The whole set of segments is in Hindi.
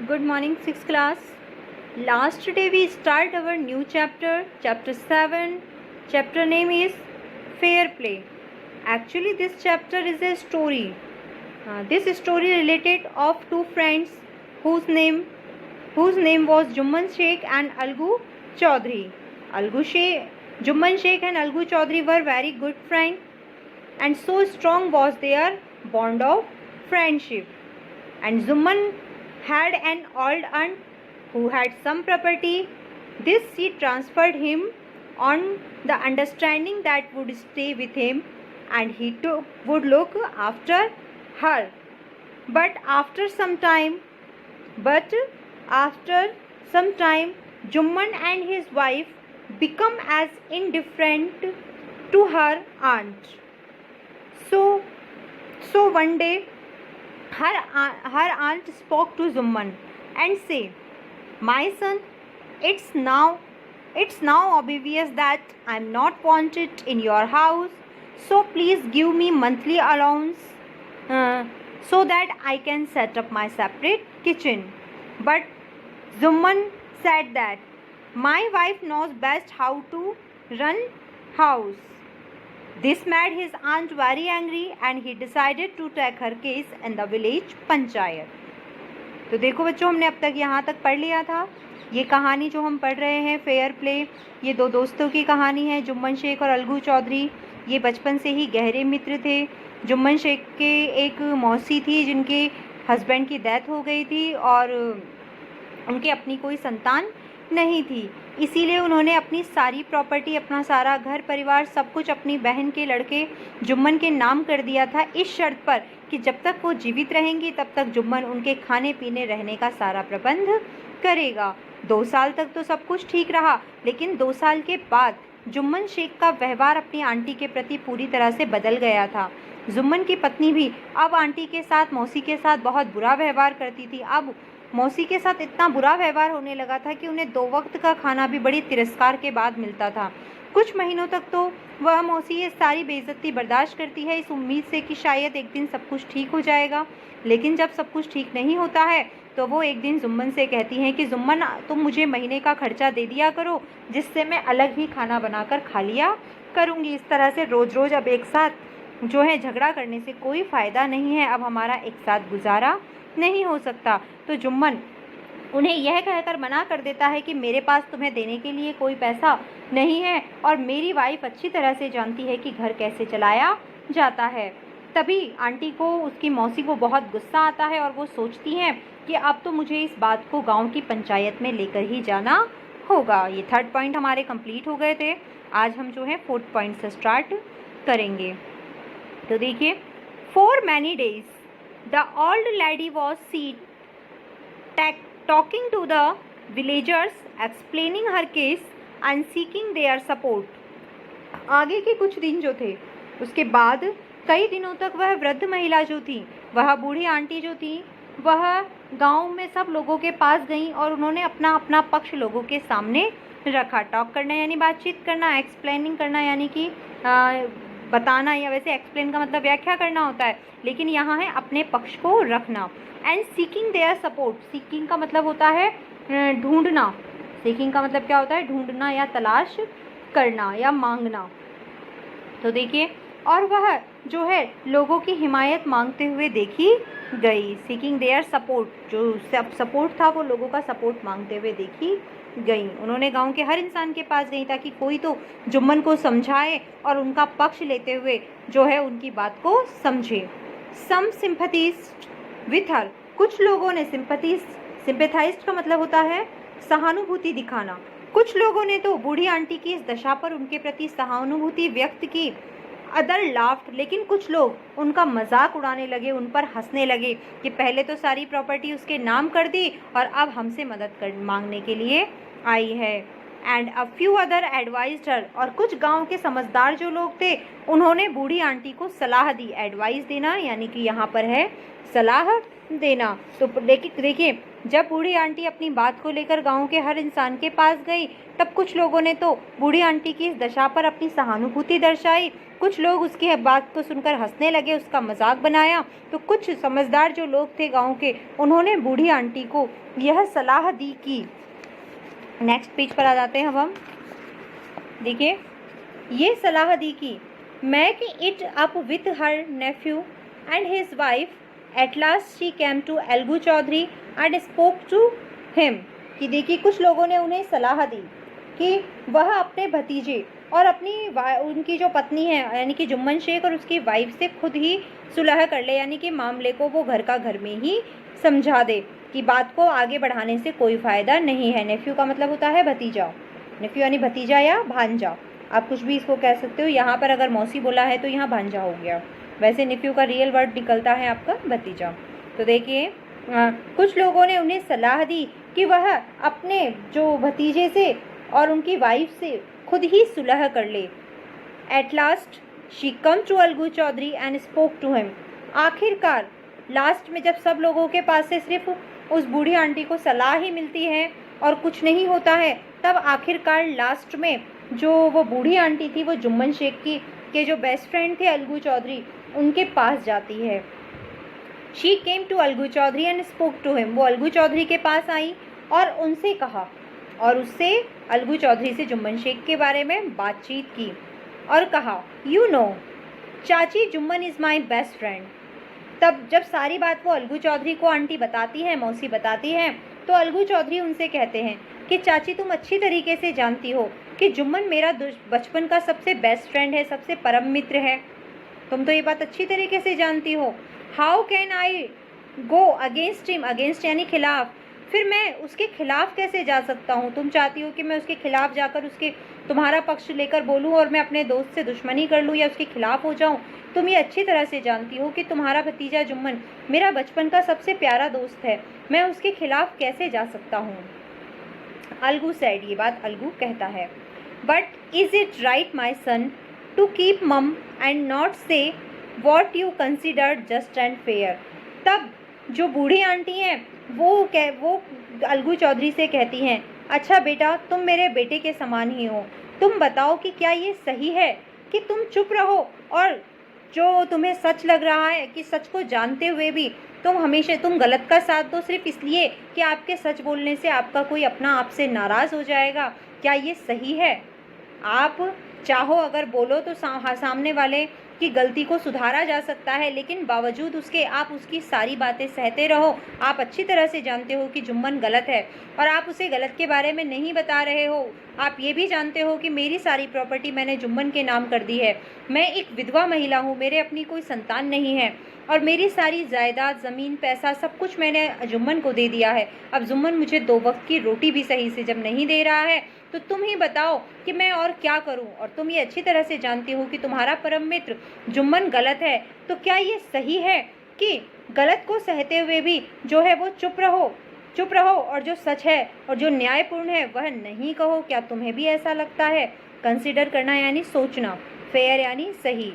Good morning, 6th class. Last day we start our new chapter, chapter 7. Chapter name is Fair Play. Actually, this chapter is a story. This story related of two friends whose name was Jumman Sheikh and Algu Chaudhary. Jumman Sheikh and Algu Chaudhary were very good friends, and so strong was their bond of friendship. And Jumman had an old aunt who had some property. This she transferred him on the understanding that would stay with him and he would look after her. But after some time, Jumman and his wife become as indifferent to her aunt. So one day her aunt spoke to Jumman and said, "My son, it's now obvious that I'm not wanted in your house, so please give me monthly allowance so that I can set up my separate kitchen." But Jumman said that my wife knows best how to run house. This made his aunt very angry and he decided to take her case in the village panchayat. तो देखो बच्चों, हमने अब तक यहाँ तक पढ़ लिया था. ये कहानी जो हम पढ़ रहे हैं फेयर प्ले, ये दो दोस्तों की कहानी है, जुम्मन शेख और अलगू चौधरी. ये बचपन से ही गहरे मित्र थे. जुम्मन शेख के एक मौसी थी जिनके हस्बैंड की डेथ हो गई थी और उनके अपनी कोई संतान नहीं थी, इसीलिए उन्होंने अपनी सारी प्रॉपर्टी, अपना सारा घर परिवार, सब कुछ अपनी बहन के लड़के जुम्मन के नाम कर दिया था, इस शर्त पर कि जब तक वो जीवित रहेंगी तब तक जुम्मन उनके खाने पीने रहने का सारा प्रबंध करेगा. 2 साल तक तो सब कुछ ठीक रहा, लेकिन 2 साल के बाद जुम्मन शेख का व्यवहार अपनी आंटी के प्रति पूरी तरह से बदल गया था. जुम्मन की पत्नी भी अब आंटी के साथ, मौसी के साथ बहुत बुरा व्यवहार करती थी. अब मौसी के साथ इतना बुरा व्यवहार होने लगा था कि उन्हें 2 वक्त का खाना भी बड़ी तिरस्कार के बाद मिलता था. कुछ महीनों तक तो वह मौसी ये सारी बेइज्जती बर्दाश्त करती है इस उम्मीद से कि शायद एक दिन सब कुछ ठीक हो जाएगा. लेकिन जब सब कुछ ठीक नहीं होता है तो वो एक दिन जुम्मन से कहती हैं कि जुम्मन, तुम मुझे महीने का खर्चा दे दिया करो जिससे मैं अलग ही खाना बनाकर खा लिया करूँगी. इस तरह से रोज़ रोज़ अब एक साथ जो है झगड़ा करने से कोई फ़ायदा नहीं है, अब हमारा एक साथ गुजारा नहीं हो सकता. तो जुम्मन उन्हें यह कहकर मना कर देता है कि मेरे पास तुम्हें देने के लिए कोई पैसा नहीं है और मेरी वाइफ अच्छी तरह से जानती है कि घर कैसे चलाया जाता है. तभी आंटी को, उसकी मौसी को बहुत गुस्सा आता है और वो सोचती हैं कि अब तो मुझे इस बात को गांव की पंचायत में लेकर ही जाना होगा. ये 3rd पॉइंट हमारे कंप्लीट हो गए थे. आज हम जो है 4th पॉइंट से स्टार्ट करेंगे. तो देखिए, for many days the old lady was seen talking to the villagers, explaining her case and seeking their support. आगे के कुछ दिन जो थे, उसके बाद कई दिनों तक वह वृद्ध महिला जो थी, वह बूढ़ी आंटी जो थी, वह गांव में सब लोगों के पास गई और उन्होंने अपना अपना पक्ष लोगों के सामने रखा. टॉक करना यानी बातचीत करना, एक्सप्लेनिंग करना यानी कि बताना, या वैसे एक्सप्लेन का मतलब व्याख्या करना होता है, लेकिन यहाँ है अपने पक्ष को रखना. And seeking their support. Seeking का मतलब होता है ढूंढना. सीकिंग का मतलब क्या होता है? ढूंढना या तलाश करना या मांगना. तो देखिए, और वह जो है लोगों की हिमायत मांगते हुए देखी गई. सीकिंग देयर सपोर्ट, जो सपोर्ट था वो लोगों का सपोर्ट मांगते हुए देखी गई. उन्होंने गांव के हर इंसान के पास गई ताकि कोई तो जुम्मन को समझाए और उनका पक्ष लेते हुए जो है उनकी बात को समझे. सम सिंपैथीज विथ हर. कुछ लोगों ने सिंपैथाइज्ड का मतलब होता है सहानुभूति दिखाना. कुछ लोगों ने तो बूढ़ी आंटी की इस दशा पर उनके प्रति सहानुभूति व्यक्त की. Other laughed. लेकिन कुछ लोग उनका मजाक उड़ाने लगे, उन पर हंसने लगे कि पहले तो सारी प्रॉपर्टी उसके नाम कर दी और अब हमसे मदद मांगने के लिए आई है. And a few other advised her. और कुछ गांव के समझदार जो लोग थे उन्होंने बूढ़ी आंटी को सलाह दी. एडवाइस देना यानी कि यहाँ पर है सलाह देना। तो देखिए जब बूढ़ी आंटी अपनी बात को लेकर गांव के हर इंसान के पास गई, तब कुछ लोगों ने तो बूढ़ी आंटी की इस दशा पर अपनी सहानुभूति दर्शाई, कुछ लोग उसकी बात को सुनकर हंसने लगे, उसका मजाक बनाया। तो कुछ समझदार जो लोग थे गांव के, उन्होंने बूढ़ी आंटी को यह सलाह दी कि, नेक्स्ट पेज पर आ जाते हैं अब हम। देखिए ये सलाह दी कि make it up with her nephew and his wife. At last she came to Algu Chaudhary and spoke to him. कि देखिए कुछ लोगों ने उन्हें सलाह दी कि वह अपने भतीजे और उनकी जो पत्नी है यानी कि जुम्मन शेख और उसकी वाइफ से खुद ही सुलह कर ले, यानी कि मामले को वो घर का घर में ही समझा दे कि बात को आगे बढ़ाने से कोई फ़ायदा नहीं है। नेफ्यू का मतलब होता है भतीजा, नेफ्यू यानी भतीजा या भांजा, आप कुछ भी इसको कह सकते हो। यहाँ पर अगर मौसी बोला है तो यहाँ भांजा हो गया, वैसे नेफ्यू का रियल वर्ड निकलता है आपका भतीजा। तो देखिए कुछ लोगों ने उन्हें सलाह दी कि वह अपने जो भतीजे से और उनकी वाइफ से खुद ही सुलह कर ले। At last she come to Algu Chaudhary and spoke to him. आखिरकार लास्ट में जब सब लोगों के पास से सिर्फ उस बूढ़ी आंटी को सलाह ही मिलती है और कुछ नहीं होता है, तब आखिरकार लास्ट में जो वो बूढ़ी आंटी थी वो जुम्मन शेख के जो बेस्ट फ्रेंड थे अलगू चौधरी, उनके पास जाती है। She came to Algu Chaudhary and spoke to him. वो अलगू चौधरी के पास आई और उनसे कहा, और उससे अलगू चौधरी से जुम्मन शेख के बारे में बातचीत की और कहा, यू नो चाची Jumman is my best friend. तब जब सारी बात वो अलगू चौधरी को आंटी बताती है, मौसी बताती है, तो अलगू चौधरी उनसे कहते हैं कि चाची तुम अच्छी तरीके से जानती हो कि जुम्मन मेरा बचपन का सबसे बेस्ट फ्रेंड है, सबसे परम मित्र है। तुम तो ये बात अच्छी तरीके से जानती हो। How can I go against him, against यानी खिलाफ, फिर मैं उसके खिलाफ कैसे जा सकता हूँ। तुम चाहती हो कि मैं उसके खिलाफ जाकर तुम्हारा पक्ष लेकर बोलूँ और मैं अपने दोस्त से दुश्मनी कर लूँ या उसके खिलाफ हो जाऊँ। तुम ये अच्छी तरह से जानती हो कि तुम्हारा भतीजा जुम्मन मेरा बचपन का सबसे प्यारा दोस्त है, मैं उसके खिलाफ कैसे जा सकता हूँ। अलगू सेड, ये बात अलगू कहता है। But is it right my son to keep mum and not say what you consider just and fair. तब जो बूढ़ी आंटी हैं वो अलगू चौधरी से कहती हैं, अच्छा बेटा तुम मेरे बेटे के समान ही हो, तुम बताओ कि क्या ये सही है कि तुम चुप रहो और जो तुम्हें सच लग रहा है कि सच को जानते हुए भी तुम गलत का साथ दो सिर्फ इसलिए कि आपके सच बोलने से आपका कोई अपना आपसे नाराज़ हो जाएगा। क्या ये सही है? आप चाहो अगर बोलो तो सामने वाले की गलती को सुधारा जा सकता है, लेकिन बावजूद उसके आप उसकी सारी बातें सहते रहो। आप अच्छी तरह से जानते हो कि जुम्मन गलत है और आप उसे गलत के बारे में नहीं बता रहे हो। आप ये भी जानते हो कि मेरी सारी प्रॉपर्टी मैंने जुम्मन के नाम कर दी है, मैं एक विधवा महिला हूँ, मेरे अपनी कोई संतान नहीं है और मेरी सारी जायदाद, ज़मीन, पैसा सब कुछ मैंने जुम्मन को दे दिया है। अब जुम्मन मुझे 2 वक्त की रोटी भी सही से जब नहीं दे रहा है तो तुम ही बताओ कि मैं और क्या करूं। और तुम ये अच्छी तरह से जानती हो कि तुम्हारा परम मित्र जुम्मन गलत है, तो क्या ये सही है कि गलत को सहते हुए भी जो है वो चुप रहो और जो सच है और जो न्यायपूर्ण है वह नहीं कहो। क्या तुम्हें भी ऐसा लगता है? कंसिडर करना यानी सोचना, फेयर यानी सही,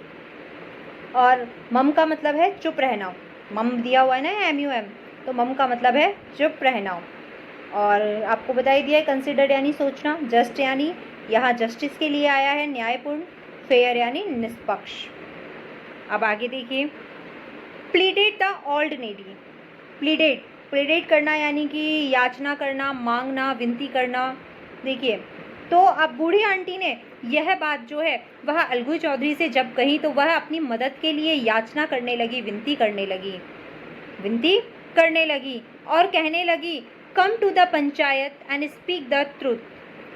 और मम का मतलब है चुप रहना। मम दिया हुआ है ना MUM, तो मम का मतलब है चुप रहना। और आपको बता ही दिया है कंसिडर यानी सोचना, जस्ट यानी यहाँ जस्टिस के लिए आया है, न्यायपूर्ण, फेयर यानी निष्पक्ष। अब आगे देखिए, प्लीडेड द ओल्ड नेडी। प्लीडेड करना यानी कि याचना करना, मांगना, विनती करना। देखिए तो अब बूढ़ी आंटी ने यह बात जो है वह अलगू चौधरी से जब कही तो वह अपनी मदद के लिए याचना करने लगी, विनती करने लगी और कहने लगी, come to the panchayat and speak the truth.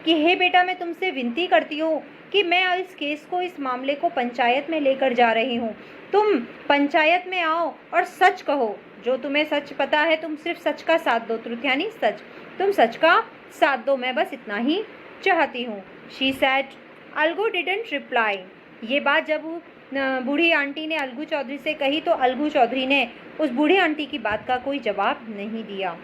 कि हे बेटा मैं तुमसे विनती करती हूँ कि मैं इस केस को, इस मामले को पंचायत में लेकर जा रही हूँ, तुम पंचायत में आओ और सच कहो, जो तुम्हें सच पता है तुम सिर्फ सच का साथ दो। ट्रूथ यानी सच, तुम सच का साथ दो, मैं बस इतना ही चाहती हूँ। She said. Algu didn't reply. ये बात जब बूढ़ी आंटी ने अलगू चौधरी से कही तो अलगू चौधरी ने उस बूढ़ी आंटी की बात का कोई जवाब नहीं दिया।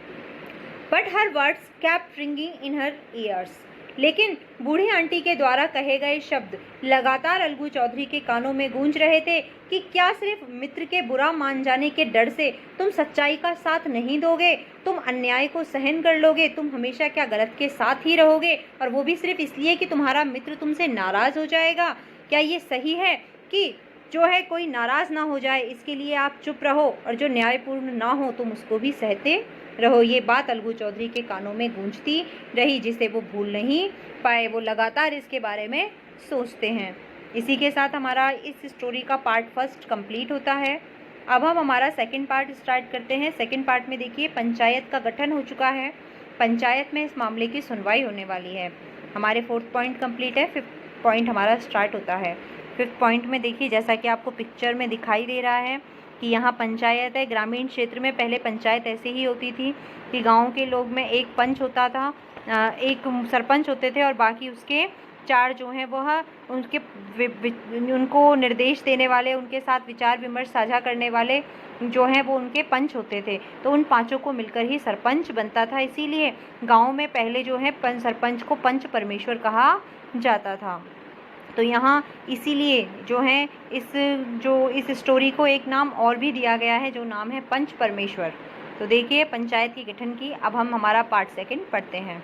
But her words kept ringing in her years. लेकिन बूढ़ी आंटी के द्वारा कहे गए शब्द लगातार अलगू चौधरी के कानों में गूंज रहे थे कि क्या सिर्फ मित्र के बुरा मान जाने के डर से तुम सच्चाई का साथ नहीं दोगे, तुम अन्याय को सहन कर लोगे, तुम हमेशा क्या गलत के साथ ही रहोगे, और वो भी सिर्फ इसलिए कि तुम्हारा मित्र तुमसे नाराज हो जाएगा। क्या ये सही है कि जो है कोई नाराज ना हो जाए इसके लिए आप चुप रहो, और जो न्यायपूर्ण ना हो तुम उसको भी सहते रहो। ये बात अलगू चौधरी के कानों में गूंजती रही, जिसे वो भूल नहीं पाए। वो लगातार इसके बारे में सोचते हैं। इसी के साथ हमारा इस स्टोरी का पार्ट फर्स्ट कंप्लीट होता है। अब हम हमारा सेकंड पार्ट स्टार्ट करते हैं। सेकंड पार्ट में देखिए पंचायत का गठन हो चुका है। पंचायत में इस मामले की सुनवाई होने वाली है। हमारे 4th पॉइंट कंप्लीट है। 5th पॉइंट हमारा स्टार्ट होता है। 5th पॉइंट में देखिए जैसा कि आपको पिक्चर में दिखाई दे रहा है कि यहाँ पंचायत है। ग्रामीण क्षेत्र में पहले पंचायत ऐसे ही होती थी कि गांव के लोग में एक पंच होता था, एक सरपंच होते थे और बाकी उसके 4 जो हैं वह उनको निर्देश देने वाले, उनके साथ विचार विमर्श साझा करने वाले जो हैं वो उनके पंच होते थे। तो उन 5 को मिलकर ही सरपंच बनता था। इसीलिए गाँव में पहले जो है सरपंच को पंच परमेश्वर कहा जाता था। तो यहाँ इसीलिए जो है इस स्टोरी को एक नाम और भी दिया गया है जो नाम है पंच परमेश्वर। तो देखिए पंचायत की गठन की। अब हम हमारा पार्ट 2 पढ़ते हैं।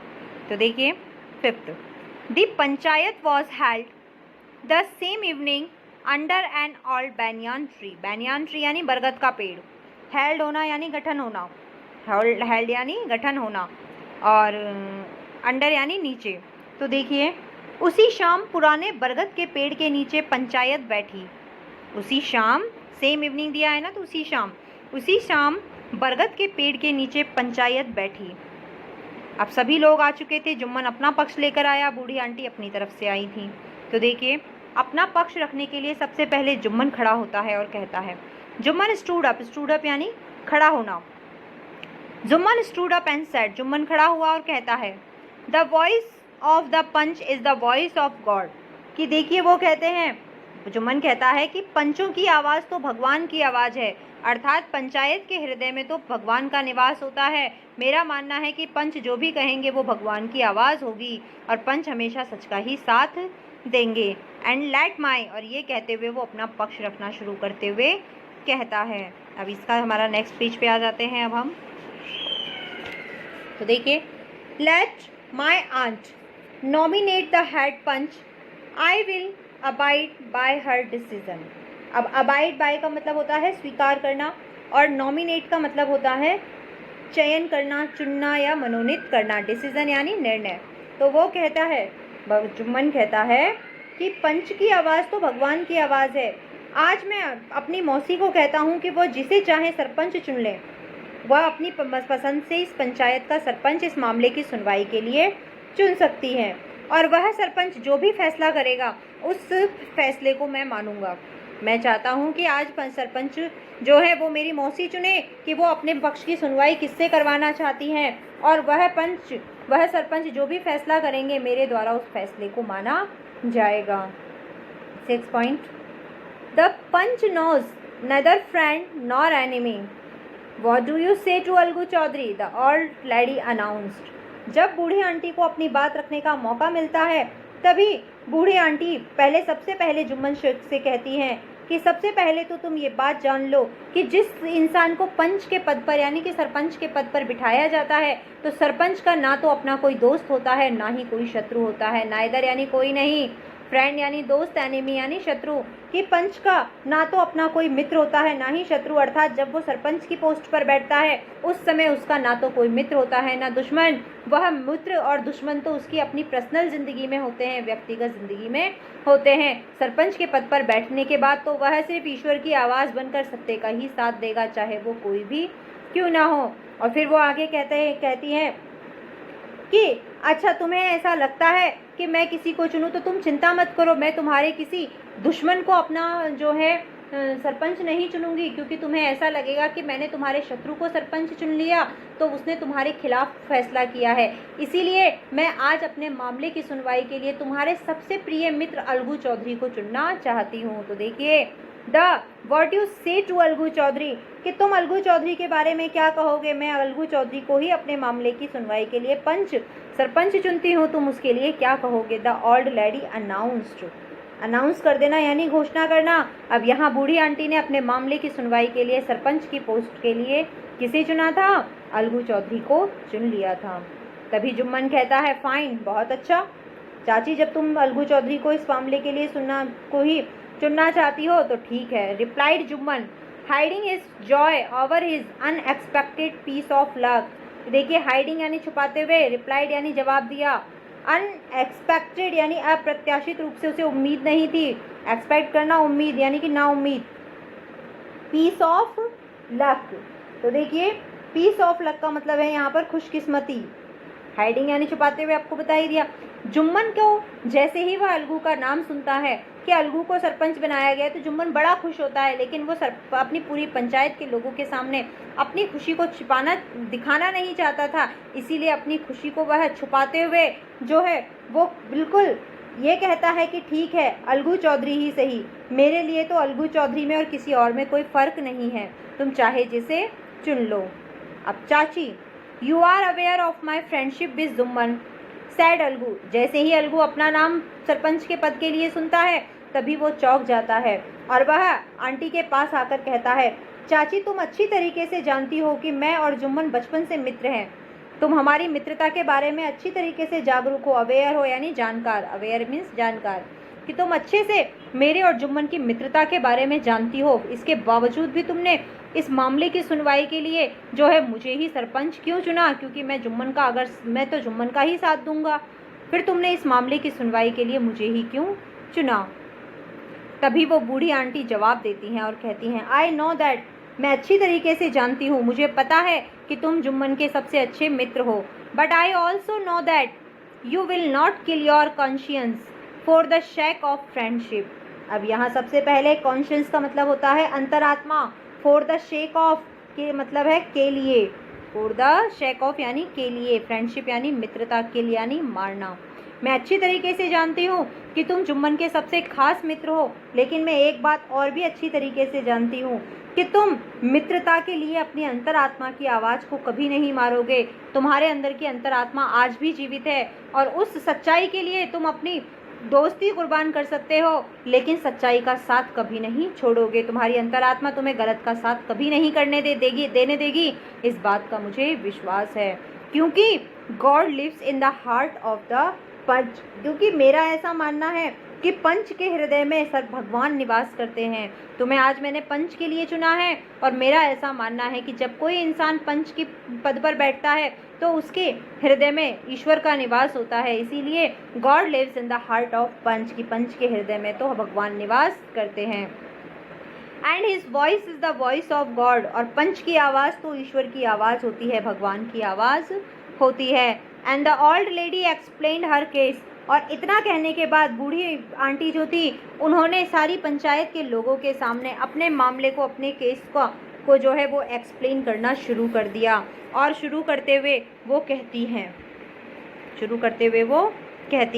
तो देखिए 5th, the panchayat was held the same evening under an old banyan tree. Banyan tree यानी बरगद का पेड़। हेल्ड होना यानी गठन होना, हेल्ड यानी गठन होना, और अंडर यानी नीचे। तो देखिए उसी शाम पुराने बरगद के पेड़ के नीचे पंचायत बैठी। उसी शाम, सेम इवनिंग दिया है ना, तो उसी शाम बरगद के पेड़ के नीचे पंचायत बैठी। अब सभी लोग आ चुके थे। जुम्मन अपना पक्ष लेकर आया, बूढ़ी आंटी अपनी तरफ से आई थी। तो देखिए अपना पक्ष रखने के लिए सबसे पहले जुम्मन खड़ा होता है और कहता है, जुम्मन स्टूड अप यानी खड़ा होना। Jumman stood up and said, Jumman खड़ा हुआ और कहता है, the voice of the panch is the voice of God. कि देखिए वो कहते हैं, जुम्मन कहता है कि पंचों की आवाज़ तो भगवान की आवाज़ है, अर्थात पंचायत के हृदय में तो भगवान का निवास होता है। मेरा मानना है कि पंच जो भी कहेंगे वो भगवान की आवाज़ होगी और पंच हमेशा सच का ही साथ देंगे। एंड लेट माई, और ये कहते हुए वो अपना पक्ष रखना शुरू करते हुए कहता है। अब इसका हमारा नेक्स्ट पेज पे आ जाते हैं। अब हम तो देखिए, let my aunt nominate the head panch, I will abide by her decision. अब अबाइड बाय का मतलब होता है स्वीकार करना, और नॉमिनेट का मतलब होता है चयन करना, चुनना या मनोनीत करना। डिसीजन यानी निर्णय। तो वो कहता है, जुम्मन कहता है कि पंच की आवाज़ तो भगवान की आवाज़ है। आज मैं अपनी मौसी को कहता हूँ कि वो जिसे चाहे सरपंच चुन ले। वह अपनी पसंद से इस पंचायत का सरपंच इस मामले की सुनवाई के लिए चुन सकती है, और वह सरपंच जो भी फैसला करेगा उस फैसले को मैं मानूंगा। मैं चाहता हूं कि आज सरपंच जो है वो मेरी मौसी चुने कि वो अपने पक्ष की सुनवाई किससे करवाना चाहती हैं, और वह सरपंच जो भी फैसला करेंगे मेरे द्वारा उस फैसले को माना जाएगा। 6th point, the panch knows neither friend nor enemy. What do you say to Algu Chaudhary? The old lady announced. जब बूढ़ी आंटी को अपनी बात रखने का मौका मिलता है तभी बूढ़ी आंटी सबसे पहले जुम्मन से कहती हैं कि सबसे पहले तो तुम ये बात जान लो कि जिस इंसान को पंच के पद पर यानी कि सरपंच के पद पर बिठाया जाता है तो सरपंच का ना तो अपना कोई दोस्त होता है ना ही कोई शत्रु होता है। नाइदर यानी कोई नहीं, फ्रेंड यानी दोस्त, एनिमी यानी शत्रु। कि पंच का ना तो अपना कोई मित्र होता है ना ही शत्रु, अर्थात जब वो सरपंच की पोस्ट पर बैठता है उस समय उसका ना तो कोई मित्र होता है ना दुश्मन। वह मित्र और दुश्मन तो उसकी अपनी पर्सनल जिंदगी में होते हैं, व्यक्तिगत जिंदगी में होते हैं। सरपंच के पद पर बैठने के बाद तो वह सिर्फ ईश्वर की आवाज़ बनकर सत्य का ही साथ देगा, चाहे वो कोई भी क्यों ना हो। और फिर वो आगे कहती हैं कि अच्छा तुम्हें ऐसा लगता है कि मैं किसी को चुनूं तो तुम चिंता मत करो, मैं तुम्हारे किसी दुश्मन को अपना जो है सरपंच नहीं चुनूंगी, क्योंकि तुम्हें ऐसा लगेगा कि मैंने तुम्हारे शत्रु को सरपंच चुन लिया तो उसने तुम्हारे खिलाफ फैसला किया है। इसीलिए मैं आज अपने मामले की सुनवाई के लिए तुम्हारे सबसे प्रिय मित्र अलगू चौधरी को चुनना चाहती हूँ। तो देखिए द व्हाट यू से टू अलगू चौधरी, कि तुम अलगू चौधरी के बारे में क्या कहोगे। मैं अलगू चौधरी को ही अपने मामले की सुनवाई के लिए सरपंच चुनती हूँ, तुम उसके लिए क्या कहोगे। The old lady announced, announce कर देना यानी घोषणा करना। अब यहाँ बूढ़ी आंटी ने अपने मामले की सुनवाई के लिए सरपंच की पोस्ट के लिए किसे चुना था, अलगू चौधरी को चुन लिया था। तभी जुम्मन कहता है फाइन, बहुत अच्छा चाची, जब तुम अलगू चौधरी को इस मामले के लिए चुनना चाहती हो तो ठीक है। Replied Jumman hiding his joy over his unexpected piece of luck. देखिए हाइडिंग यानी छुपाते हुए, रिप्लाइड यानी जवाब दिया, अनएक्सपेक्टेड यानी अप्रत्याशित रूप से, उसे उम्मीद नहीं थी। एक्सपेक्ट करना उम्मीद यानी कि ना उम्मीद। पीस ऑफ लक, तो देखिए पीस ऑफ लक का मतलब है यहाँ पर खुशकिस्मती। हाइडिंग यानी छुपाते हुए आपको बता ही दिया। जुम्मन को जैसे ही वह अलगू का नाम सुनता है कि अलगू को सरपंच बनाया गया तो जुम्मन बड़ा खुश होता है, लेकिन वो अपनी पूरी पंचायत के लोगों के सामने अपनी खुशी को दिखाना नहीं चाहता था। इसीलिए अपनी खुशी को वह छुपाते हुए जो है वो बिल्कुल ये कहता है कि ठीक है अलगू चौधरी ही सही, मेरे लिए तो अलगू चौधरी में और किसी और में कोई फ़र्क नहीं है, तुम चाहे जिसे चुन लो। अब चाची, you are aware of my friendship with Jumman said Algu. जैसे ही अलगू अपना नाम सरपंच के पद के लिए सुनता है तभी वो चौंक जाता है और वह आंटी के पास आकर कहता है, चाची तुम अच्छी तरीके से जानती हो कि मैं और जुम्मन बचपन से मित्र हैं, तुम हमारी मित्रता के बारे में अच्छी तरीके से जागरूक हो। अवेयर हो यानी जानकार, अवेयर मीन्स जानकार, कि तुम अच्छे से मेरे और जुम्मन की मित्रता के बारे में जानती हो। इसके बावजूद भी तुमने इस मामले की सुनवाई के लिए जो है मुझे ही सरपंच क्यों चुना, क्योंकि मैं तो जुम्मन का ही साथ दूंगा। फिर तुमने इस मामले की सुनवाई के लिए मुझे ही क्यों चुना। तभी वो बूढ़ी आंटी जवाब देती हैं और कहती हैं, आई नो दैट, मैं अच्छी तरीके से जानती हूँ, मुझे पता है कि तुम जुम्मन के सबसे अच्छे मित्र हो। But I also know that you will not kill your conscience for the shake of friendship. अब यहाँ सबसे पहले कॉन्शियंस का मतलब होता है अंतरात्मा, फॉर द शेक ऑफ के मतलब है के लिए, फॉर द शेक ऑफ यानी के लिए, फ्रेंडशिप यानी मित्रता के लिए यानी मारना। मैं अच्छी तरीके से जानती हूँ कि तुम जुम्मन के सबसे खास मित्र हो, लेकिन मैं एक बात और भी अच्छी तरीके से जानती हूँ कि तुम मित्रता के लिए अपनी अंतरात्मा की आवाज़ को कभी नहीं मारोगे। तुम्हारे अंदर की अंतरात्मा आज भी जीवित है और उस सच्चाई के लिए तुम अपनी दोस्ती कुर्बान कर सकते हो, लेकिन सच्चाई का साथ कभी नहीं छोड़ोगे। तुम्हारी अंतरात्मा तुम्हें गलत का साथ कभी नहीं देने देगी, इस बात का मुझे विश्वास है, क्योंकि God lives in the heart of the panch. क्योंकि मेरा ऐसा मानना है कि पंच के हृदय में सर भगवान निवास करते हैं। तुम्हें आज मैंने पंच के लिए चुना है और मेरा ऐसा मानना है कि जब कोई इंसान पंच की पद पर बैठता है तो उसके हृदय में ईश्वर का निवास होता है। इसीलिए God lives in the heart of panch, की पंच के हृदय में तो भगवान निवास करते हैं। And his voice is the voice of God, और पंच की आवाज़ तो ईश्वर की आवाज़ होती है, भगवान की आवाज़ होती है। And the old lady explained her case, और इतना कहने के बाद बूढ़ी आंटी जो थी उन्होंने सारी पंचायत के लोगों के सामने अपने मामले को, अपने केस को जो है वो एक्सप्लेन करना शुरू कर दिया। और शुरू करते हुए वो कहती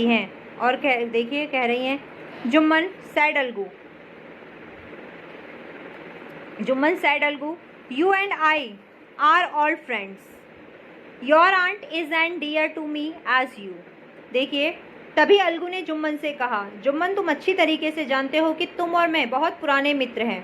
हैं और देखिए कह रही हैं, Jumman said Algu, you and I are all friends, your aunt is and dear to me as you. देखिए तभी अलगू ने जुम्मन से कहा, जुम्मन तुम अच्छी तरीके से जानते हो कि तुम और मैं बहुत पुराने मित्र हैं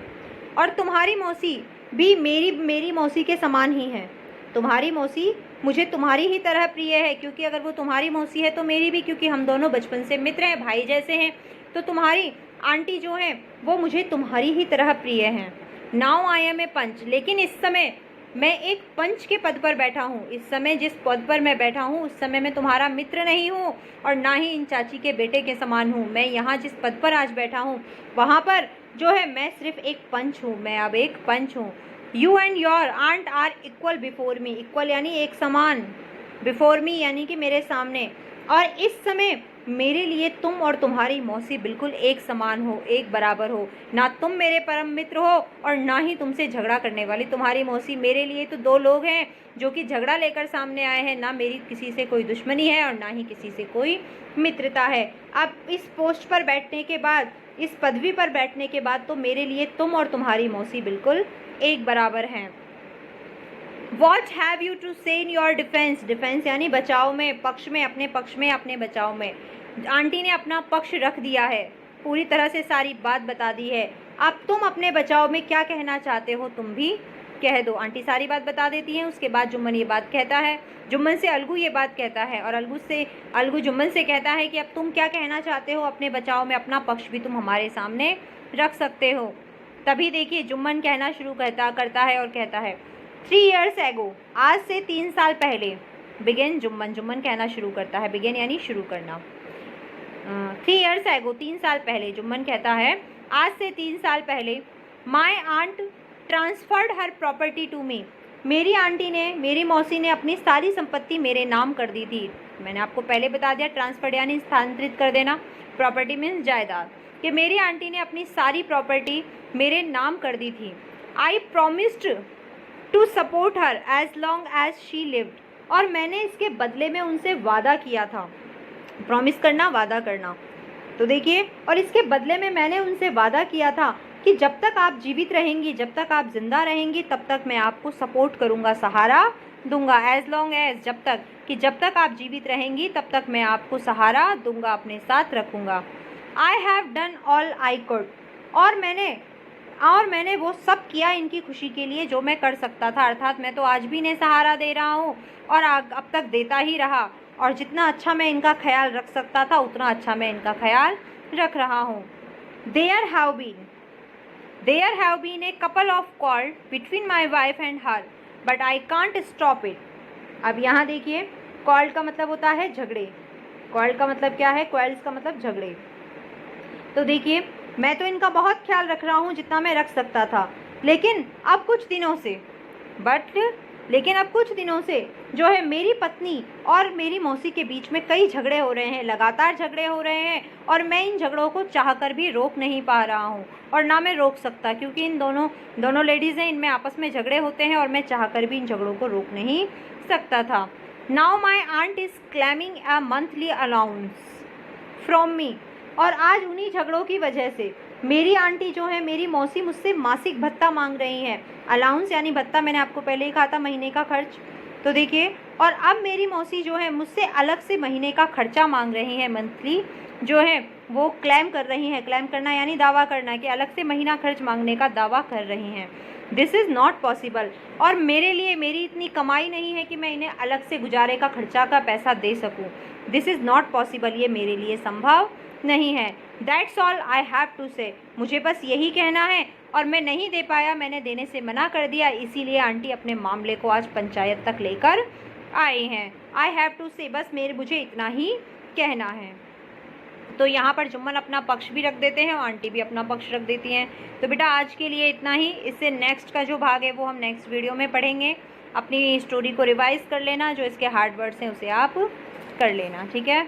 और तुम्हारी मौसी भी मेरी मौसी के समान ही है। तुम्हारी मौसी मुझे तुम्हारी ही तरह प्रिय है, क्योंकि अगर वो तुम्हारी मौसी है तो मेरी भी, क्योंकि हम दोनों बचपन से मित्र हैं, भाई जैसे हैं। तो तुम्हारी आंटी जो है वो मुझे तुम्हारी ही तरह प्रिय हैं। नाउ आई एम ए पंच, लेकिन इस समय मैं एक पंच के पद पर बैठा हूँ। इस समय जिस पद पर मैं बैठा हूँ उस समय मैं तुम्हारा मित्र नहीं हूँ और ना ही इन चाची के बेटे के समान हूँ। मैं यहाँ जिस पद पर आज बैठा हूँ वहाँ पर जो है मैं सिर्फ एक पंच हूँ, मैं अब एक पंच हूँ। You and your aunt are equal before me, equal यानी एक समान, बिफोर मी यानी कि मेरे सामने, और इस समय मेरे लिए तुम और तुम्हारी मौसी बिल्कुल एक समान हो, एक बराबर हो। ना तुम मेरे परम मित्र हो और ना ही तुमसे झगड़ा करने वाली तुम्हारी मौसी। मेरे लिए तो दो लोग हैं जो कि झगड़ा लेकर सामने आए हैं। ना मेरी किसी से कोई दुश्मनी है और ना ही किसी से कोई मित्रता है। अब इस पोस्ट पर बैठने के बाद इस पदवी पर बैठने के बाद तो मेरे लिए तुम और तुम्हारी मौसी बिल्कुल एक बराबर हैं। What have you to say in your defense? Defence यानी बचाव में, पक्ष में, अपने पक्ष में, अपने बचाव में। आंटी ने अपना पक्ष रख दिया है, पूरी तरह से सारी बात बता दी है। अब तुम अपने बचाव में क्या कहना चाहते हो तुम भी कह दो। आंटी सारी बात बता देती हैं। उसके बाद जुम्मन ये बात कहता है, जुम्मन से अलगू ये बात कहता है और अलगू जुम्मन से कहता है कि अब तुम क्या कहना चाहते हो अपने बचाव में, अपना पक्ष भी तुम हमारे सामने रख सकते हो। तभी देखिए जुम्मन कहना शुरू करता है और कहता है 3 years ago, आज से 3 साल पहले। बिगिन जुम्मन कहना शुरू करता है, बिगिन यानी शुरू करना। 3 years ago, 3 साल पहले। जुम्मन कहता है आज से 3 साल पहले my aunt transferred her property to me. मेरी आंटी ने, मेरी मौसी ने अपनी सारी संपत्ति मेरे नाम कर दी थी। मैंने आपको पहले बता दिया, ट्रांसफर्ड यानी स्थानांतरित कर देना, प्रॉपर्टी मीन्स जायदाद, कि मेरी आंटी ने अपनी सारी प्रॉपर्टी मेरे नाम कर दी थी। I promised to support her as long as she lived, और मैंने इसके बदले में उनसे वादा किया था। प्रॉमिस करना, वादा करना। तो देखिए, और इसके बदले में मैंने उनसे वादा किया था कि जब तक आप जीवित रहेंगी, जब तक आप जिंदा रहेंगी, तब तक मैं आपको सपोर्ट करूंगा, सहारा दूंगा। एज लॉन्ग एज, जब तक, कि जब तक आप जीवित रहेंगी तब तक मैं आपको सहारा दूंगा, अपने साथ रखूंगा। I have done all I could, और मैंने वो सब किया इनकी खुशी के लिए जो मैं कर सकता था। अर्थात मैं तो आज भी इन्हें सहारा दे रहा हूँ और अब तक देता ही रहा, और जितना अच्छा मैं इनका ख्याल रख सकता था उतना अच्छा मैं इनका ख्याल रख रहा हूँ। There have been a couple of quarrel between my wife and her, but I can't stop it. अब यहाँ देखिए, क्वार्रेल का मतलब होता है झगड़े। क्वार्रेल का मतलब क्या है? क्वार्रेल्स का मतलब झगड़े। तो देखिए, मैं तो इनका बहुत ख्याल रख रहा हूँ जितना मैं रख सकता था, लेकिन अब कुछ दिनों से जो है मेरी पत्नी और मेरी मौसी के बीच में कई झगड़े हो रहे हैं, लगातार झगड़े हो रहे हैं, और मैं इन झगड़ों को चाहकर भी रोक नहीं पा रहा हूँ, और ना मैं रोक सकता, क्योंकि इन दोनों लेडीज़ हैं, इनमें आपस में झगड़े होते हैं और मैं चाहकर भी इन झगड़ों को रोक नहीं सकता था। Now my aunt is claiming a monthly allowance from me, और आज उन्हीं झगड़ों की वजह से मेरी आंटी जो है, मेरी मौसी, मुझसे मासिक भत्ता मांग रही हैं। अलाउंस यानी भत्ता, मैंने आपको पहले ही कहा था, महीने का खर्च। तो देखिए, और अब मेरी मौसी जो है मुझसे अलग से महीने का खर्चा मांग रही हैं, मंथली जो है वो क्लेम कर रही हैं। क्लेम करना यानी दावा करना, कि अलग से महीना खर्च मांगने का दावा कर रही हैं। दिस इज़ नॉट पॉसिबल, और मेरे लिए, मेरी इतनी कमाई नहीं है कि मैं इन्हें अलग से गुजारे का खर्चा का पैसा दे सकूं। दिस इज़ नॉट पॉसिबल, ये मेरे लिए संभव नहीं है। That's all I have to say, मुझे बस यही कहना है, और मैं नहीं दे पाया, मैंने देने से मना कर दिया, इसीलिए आंटी अपने मामले को आज पंचायत तक लेकर आए हैं। आई हैव टू से, बस मुझे इतना ही कहना है। तो यहाँ पर जुम्मन अपना पक्ष भी रख देते हैं और आंटी भी अपना पक्ष रख देती हैं। तो बेटा आज के लिए इतना ही। इससे नेक्स्ट का जो भाग है वो हम नेक्स्ट वीडियो में पढ़ेंगे। अपनी स्टोरी को रिवाइज कर लेना, जो इसके हार्ड वर्ड्स हैं उसे आप कर लेना, ठीक है।